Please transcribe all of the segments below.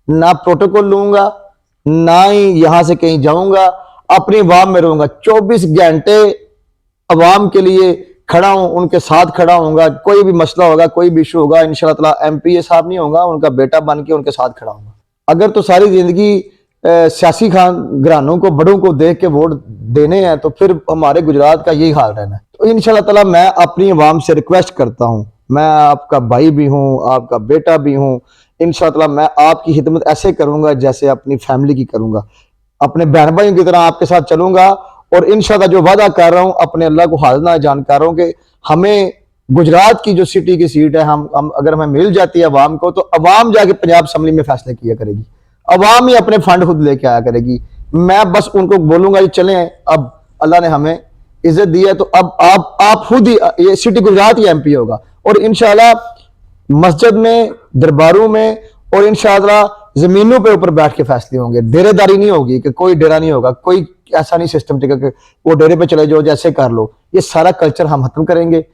ना प्रोटोकॉल लूंगा, ना ही यहां से कहीं जाऊंगा, अपनी अवाम में रहूंगा। 24 घंटे अवाम के लिए खड़ा हूं, उनके साथ खड़ा होऊंगा। कोई भी मसला होगा, कोई भी इशू होगा, इंशाल्लाह ताला एमपीए साहब नहीं होगा, उनका बेटा बन के उनके साथ खड़ा होऊंगा। अगर तो सारी जिंदगी सियासी खान घरानों को, बड़ों को देख के वोट देने हैं, तो फिर हमारे गुजरात का यही हाल रहना है। तो इंशाल्लाह ताला मैं अपनी अवाम से रिक्वेस्ट करता हूं, मैं आपका भाई भी हूं, आपका बेटा भी हूं। इंशाल्लाह ताला मैं आपकी खिदमत ऐसे करूंगा जैसे अपनी फैमिली की करूंगा, अपने बहन भाइयों की तरह आपके साथ चलूंगा। और इंशाल्लाह जो वादा कर रहा हूं, अपने अल्लाह को हाज़िर जान कर रहा हूं कि हमें गुजरात की जो सिटी की सीट है, हम अगर हमें मिल जाती है अवाम को, तो अवाम जाके पंजाब असम्बली में फैसले किया करेगी, अवाम ही अपने फंड खुद लेके आया करेगी। मैं बस उनको बोलूंगा ये चलें, अब अल्लाह ने हमें इज्जत दी है, तो अब आप खुद ही, ये सिटी गुजरात ही एमपी होगा। और इंशाल्लाह मस्जिद में, दरबारों में, और इंशाल्लाह जमीनों पे ऊपर बैठ के फैसले होंगे। डेरेदारी नहीं होगी, कि कोई डेरा नहीं होगा, कोई ऐसा नहीं सिस्टम चलेगा कि वो डेरे पे चले जाओ, जैसे कर लो। ये सारा कल्चर हम खत्म करेंगे।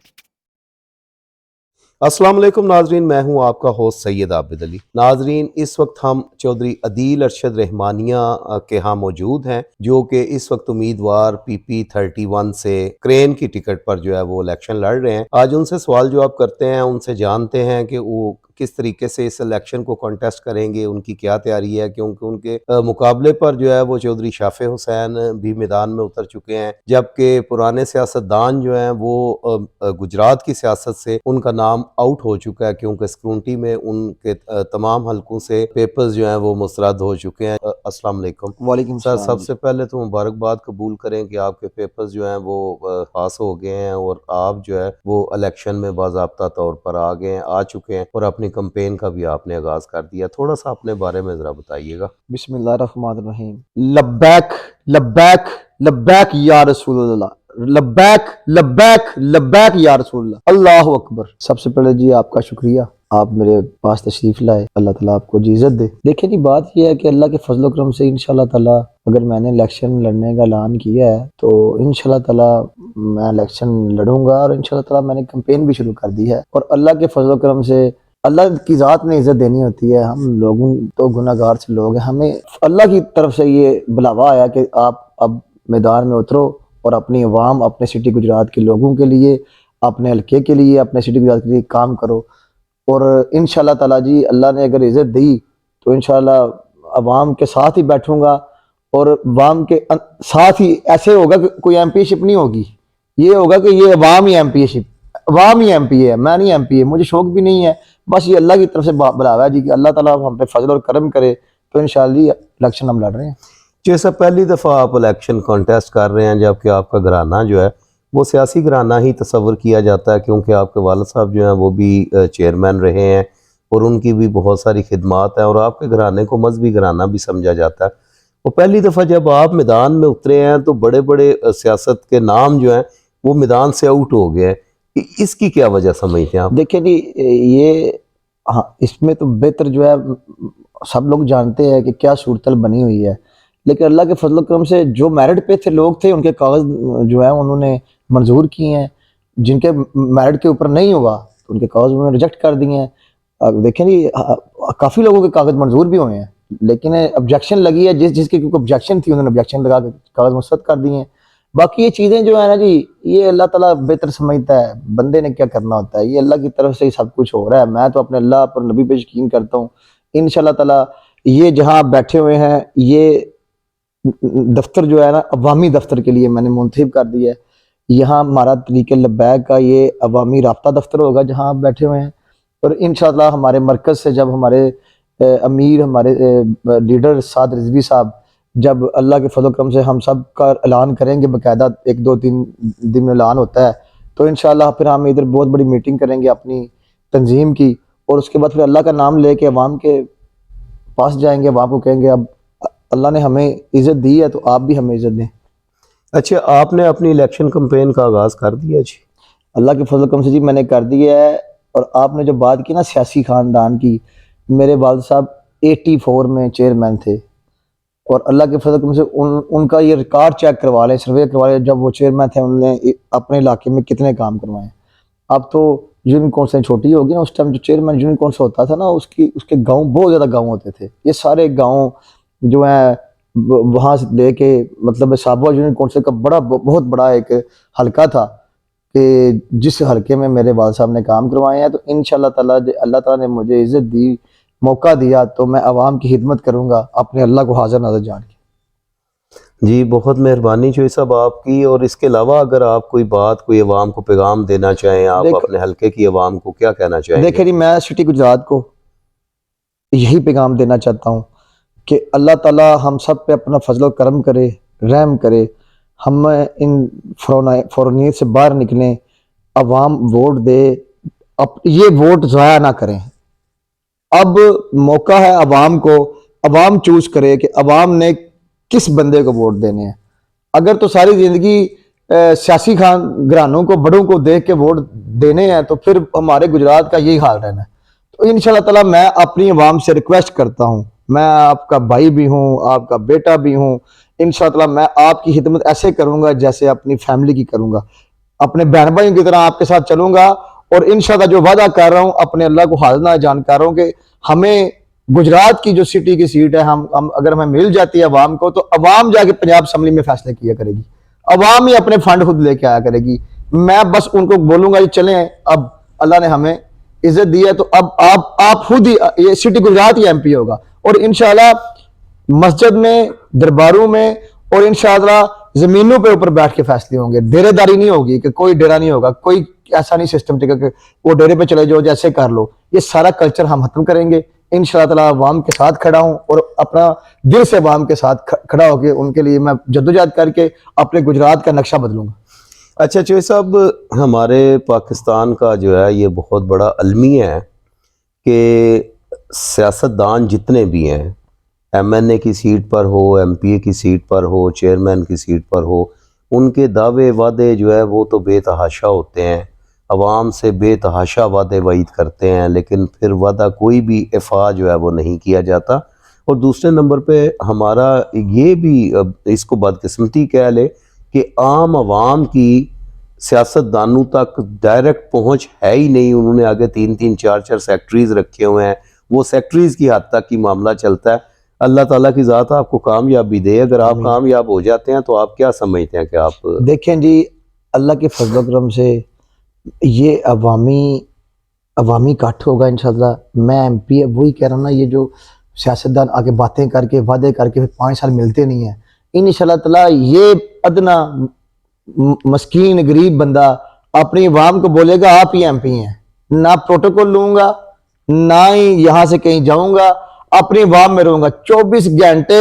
अस्सलाम वालेकुम नाजरीन, मैं हूं आपका होस्ट सैयद आबिद अली। नाजरीन, इस वक्त हम चौधरी अदील अरशद रहमानिया के यहाँ मौजूद हैं, जो कि इस वक्त उम्मीदवार PP 31 से क्रेन की टिकट पर जो है वो इलेक्शन लड़ रहे हैं। आज उनसे सवाल जवाब करते हैं, उनसे जानते हैं कि वो किस तरीके से इस इलेक्शन को कॉन्टेस्ट करेंगे, उनकी क्या तैयारी है, क्योंकि उनके मुकाबले पर जो है वो चौधरी शाफे हुसैन भी मैदान में उतर चुके हैं, जबकि पुराने सियासतदान जो हैं वो गुजरात की सियासत से उनका नाम आउट हो चुका है, क्योंकि स्क्रूटनी में उनके तमाम हलकों से पेपर्स जो हैं वो मुस्तरद हो चुके हैं। अस्सलाम वालेकुम। वालेकुम सर, सलाम। सबसे पहले तो मुबारकबाद कबूल करें कि आपके पेपर्स जो हैं वो पास हो गए हैं और आप जो है वो इलेक्शन में बाज़ाब्ता तौर पर आ चुके हैं और अपनी कैंपेन का भी आपने आगाज कर दिया। थोड़ा सा अपने बारे में ज़रा बताइएगा। बिस्मिल्लाहिर्रहमानिर्रहीम। लब्बैक लब्बैक लब्बैक या रसूलल्लाह, लब्बैक लब्बैक लब्बैक या रसूलल्लाह, अल्लाह अकबर। सबसे पहले जी आपका शुक्रिया, आप मेरे पास तशरीफ लाए। अल्लाह ताला आपको जी इज्जत दे। देखिए जी, बात यह है कि अल्लाह के फजल करम से इंशाल्लाह ताला अगर मैंने इलेक्शन लड़ने का ऐलान किया है, तो इंशाल्लाह ताला मैं इलेक्शन लड़ूंगा, और इंशाल्लाह ताला मैंने कैंपेन भी शुरू कर दी है। और अल्लाह के फजल करम से, अल्लाह की ज़ात ने इज़्ज़त देनी होती है। हम लोगों तो गुनाहगार से लोग हैं, हमें अल्लाह की तरफ से ये बुलावा आया कि आप अब मैदान में उतरो और अपनी अवाम, अपने सिटी गुजरात के लोगों के लिए, अपने हल्के के लिए, अपने सिटी गुजरात के लिए काम करो। और इंशाल्लाह ताला जी, अल्लाह ने अगर इज़्ज़त दी तो इंशाल्लाह अवाम के साथ ही बैठूंगा। और अवाम के साथ ही ऐसे होगा कि कोई एमपीशिप नहीं होगी, ये होगा कि ये अवाम ही एमपीशिप, अवाम ही एमपी है, मैं नहीं एमपी है। मुझे शौक भी नहीं है, बस ये अल्लाह की तरफ से बुलावा है जी कि अल्लाह ताला हम पे फजल और करम करे, तो इंशाल्लाह इलेक्शन हम लड़ रहे हैं। जैसा पहली दफ़ा आप इलेक्शन कॉन्टेस्ट कर रहे हैं, जबकि आपका घराना जो है वो सियासी घराना ही तस्वर किया जाता है, क्योंकि आपके वालिद साहब जो हैं वो भी चेयरमैन रहे हैं और उनकी भी बहुत सारी खिदमात हैं, और आपके घराने को मजहबी घराना भी समझा जाता है। और पहली दफ़ा जब आप मैदान में उतरे हैं तो बड़े बड़े सियासत के नाम जो हैं वो मैदान से आउट हो गए हैं। इसकी क्या वजह समझते हैं आप? देखिए जी, ये, हाँ, इसमें तो बेहतर जो है सब लोग जानते हैं कि क्या सूरतल बनी हुई है। लेकिन अल्लाह के फजल करम से जो मेरिट पे थे लोग थे, उनके कागज़ जो है उन्होंने मंजूर किए हैं। जिनके मेरिट के ऊपर नहीं हुआ तो उनके कागज़ उन्होंने रिजेक्ट कर दिए हैं। देखें जी, काफ़ी लोगों के कागज़ मंजूर भी हुए हैं, लेकिन ऑब्जेक्शन लगी है, जिसकी ऑब्जेक्शन थी उन्होंने ऑब्जेक्शन लगा के कागज़ मुस्तरद कर दिए हैं। बाकी ये चीज़ें जो है ना जी, ये अल्लाह ताला बेहतर समझता है, बंदे ने क्या करना होता है। ये अल्लाह की तरफ से ही सब कुछ हो रहा है। मैं तो अपने अल्लाह पर, नबी पे यकीन करता हूँ। इंशाल्लाह ताला ये जहाँ आप बैठे हुए हैं, ये दफ्तर जो है ना, अवामी दफ्तर के लिए मैंने मुंतखब कर दिया है। यहाँ हमारा तरीके लब्बैक का ये अवामी राब्ता दफ्तर होगा जहाँ आप बैठे हुए हैं। और इंशाल्लाह हमारे मरकज़ से जब हमारे अमीर, हमारे लीडर साद रिजवी साहब, जब अल्लाह के फजल करम से हम सब का ऐलान करेंगे, बाकायदा 1-2-3 दिन में ऐलान होता है, तो इंशाल्लाह फिर हम इधर बहुत बड़ी मीटिंग करेंगे अपनी तंजीम की। और उसके बाद फिर अल्लाह का नाम लेके अवाम के पास जाएंगे, अवाम को कहेंगे अब अल्लाह ने हमें इज़्ज़त दी है तो आप भी हमें इज़्ज़त दें। अच्छा, आपने अपनी इलेक्शन कैंपेन का आगाज़ कर दिया जी? अल्लाह के फजल करम से जी मैंने कर दिया है। और आपने जो बात की ना सियासी ख़ानदान की, मेरे वालिद साहब 84 में चेयरमैन थे। और अल्लाह के फजल करम से उनका ये रिकॉर्ड चेक करवा लें, सर्वे करवा लें, जब वो चेयरमैन थे उन्होंने अपने इलाके में कितने काम करवाए। अब तो यूनियन कौंसिल छोटी होगी ना, उस टाइम जो चेयरमैन यूनियन कौंसिल होता था ना, उसके गांव बहुत ज़्यादा गांव होते थे। ये सारे गांव जो है वहाँ से लेके मतलब साबुआ यूनियन कौंसिल का बहुत बड़ा एक हलका था कि जिस हलके में मेरे वाल साहब ने काम करवाए हैं। तो इंशाल्लाह ताला अल्लाह ताला ने मुझे इज्जत दी, मौका दिया, तो मैं आवाम की खिदमत करूँगा अपने अल्लाह को हाजिर नाज़र जान के। जी, बहुत मेहरबानी चोई साहब आपकी। और इसके अलावा अगर आप कोई बात, कोई अवाम को पैगाम देना चाहें, आप देखो अपने हलके की अवाम को क्या कहना चाहेंगे? देखिए जी, मैं सिटी गुजरात को यही पैगाम देना चाहता हूँ कि अल्लाह ताला हम सब पे अपना फजल करम करे, रहम करे, हम इन फ़ौरनियत से बाहर निकलें, अवाम वोट दे, ये वोट ज़ाया ना करें। अब मौका है अवाम को, अवाम चूज करे कि अवाम ने किस बंदे को वोट देने हैं। अगर तो सारी जिंदगी सियासी खान घरानों को, बड़ों को देख के वोट देने हैं, तो फिर हमारे गुजरात का यही हाल रहना है। तो इंशाल्लाह ताला मैं अपनी अवाम से रिक्वेस्ट करता हूं, मैं आपका भाई भी हूं, आपका बेटा भी हूं, इंशाल्लाह ताला मैं आपकी खिदमत ऐसे करूंगा जैसे अपनी फैमिली की करूंगा, अपने बहन भाइयों की तरह आपके साथ चलूंगा। और इंशाल्लाह जो वादा कर रहा हूं अपने अल्लाह को हाजिर नाज़र जान कर रहा हूं कि हमें गुजरात की जो सिटी की सीट है, हम अगर हमें मिल जाती है अवाम को, तो अवाम जाके पंजाब असम्बली में फैसले किया करेगी, अवाम ही अपने फंड खुद लेके आया करेगी। मैं बस उनको बोलूंगा, ये चलें, अब अल्लाह ने हमें इज्जत दी है, तो अब आप खुद ही, ये सिटी गुजरात ही एमपी होगा। और इंशाल्लाह मस्जिद में, दरबारों में और इंशाल्लाह जमीनों पे ऊपर बैठ के फैसले होंगे। डेरेदारी नहीं होगी कि कोई डेरा नहीं होगा, कोई ऐसा नहीं सिस्टम टिका कि वो डेरे पे चले जाओ, जैसे कर लो। ये सारा कल्चर हम खत्म करेंगे इंशाल्लाह ताला। अवाम के साथ खड़ा हूं और अपना दिल से अवाम के साथ खड़ा होकर उनके लिए मैं जद्दोजहद करके अपने गुजरात का नक्शा बदलूंगा। अच्छा चोई साहब, हमारे पाकिस्तान का जो है ये बहुत बड़ा अलमिया है कि सियासतदान जितने भी हैं, एमएनए की सीट पर हो, एमपीए की सीट पर हो, चेयरमैन की सीट पर हो, उनके दावे वादे जो है वो तो बेतहाशा होते हैं, अवाम से बेतहाशा वादे वाइद करते हैं, लेकिन फिर वादा कोई भी इफ़ा जो है वो नहीं किया जाता। और दूसरे नंबर पे हमारा ये भी इसको बदकिस्मती कह ले कि आम आवाम की सियासतदानों तक डायरेक्ट पहुंच है ही नहीं। उन्होंने आगे 3-3, 4-4 सेक्रेटरीज रखे हुए हैं, वो सेक्रेटरीज की हद तक ही मामला चलता है। अल्लाह ताला की ज़ात आपको कामयाबी दे। अगर आप कामयाब हो जाते हैं तो आप क्या समझते हैं कि आप देखें जी, अल्लाह के फजल करम से ये अवामी इकट्ठ होगा इंशाल्लाह। मैं एमपी वही कह रहा हूँ ना, ये जो सियासतदान आगे बातें करके वादे करके फिर 5 साल मिलते नहीं है, इंशाल्लाह ताला ये अदना मस्कीन गरीब बंदा अपनी अवाम को बोलेगा आप ही एमपी हैं, ना प्रोटोकॉल लूंगा, ना ही यहाँ से कहीं जाऊंगा, अपनी अवाम में रहूंगा, 24 घंटे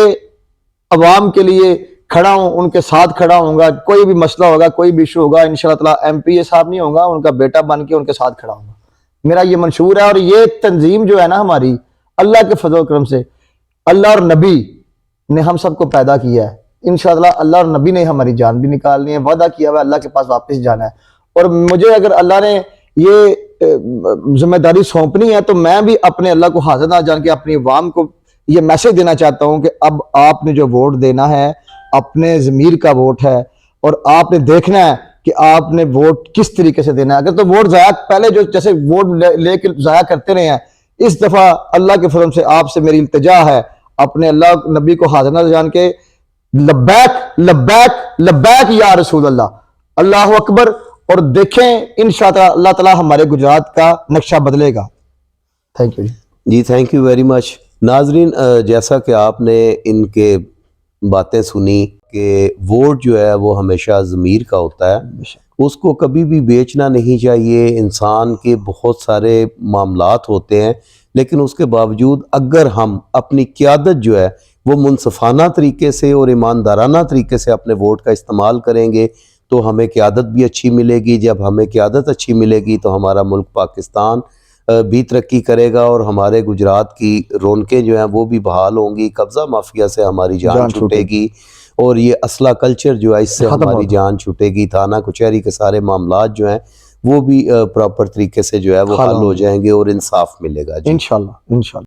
अवाम के लिए खड़ा हूं, उनके साथ खड़ा होऊंगा। कोई भी मसला होगा, कोई भी इशू होगा, इंशाल्लाह ताला एमपी साहब नहीं होगा, उनका बेटा बन के उनके साथ खड़ा होऊंगा। मेरा ये मंशूर है। और ये तंजीम जो है ना हमारी, अल्लाह के फजल करम से, अल्लाह और नबी ने हम सबको पैदा किया है। इंशाल्लाह अल्लाह और नबी ने हमारी जान भी निकालनी है, वादा किया हुआ अल्लाह के पास वापस जाना है। और मुझे अगर अल्लाह ने ये जिम्मेदारी सौंपनी है, तो मैं भी अपने अल्लाह को हाजिर ना जान के अपनी अवाम को ये मैसेज देना चाहता हूं कि अब आपने जो वोट देना है, अपने ज़मीर का वोट है, और आपने देखना है कि आपने वोट किस तरीके से देना है। अगर तो वोट ज़ाया पहले जो जैसे वोट लेके ज़ाया करते रहे हैं, इस दफ़ा अल्लाह के फजल से आपसे मेरी इल्तिजा है, अपने अल्लाह नबी को हाजिर ना जान के लब्बैक लब्बैक लब्बैक या रसूल अल्लाह, अल्लाह अकबर। और देखें इंशाअल्लाह अल्लाह ताला हमारे गुजरात का नक्शा बदलेगा। Thank you ji, thank you very much. नाजरीन, जैसा कि आपने इनके बातें सुनी कि वोट जो है वो हमेशा ज़मीर का होता है, उसको कभी भी बेचना नहीं चाहिए। इंसान के बहुत सारे मामलात होते हैं, लेकिन उसके बावजूद अगर हम अपनी क़यादत जो है वो मुनसफ़ाना तरीके से और ईमानदाराना तरीके से अपने वोट का इस्तेमाल करेंगे, तो हमें क़यादत भी अच्छी मिलेगी। जब हमें क़यादत अच्छी मिलेगी तो हमारा मुल्क पाकिस्तान भी तरक्की करेगा और हमारे गुजरात की रौनकें जो हैं वो भी बहाल होंगी। कब्ज़ा माफिया से हमारी जान छूटेगी और ये असला कल्चर जो है इससे हमारी जान छूटेगी। थाना कचहरी के सारे मामलात जो हैं वो भी प्रॉपर तरीके से जो है वो हल हो जाएंगे और इंसाफ मिलेगा। इंशाल्लाह इंशाल्लाह।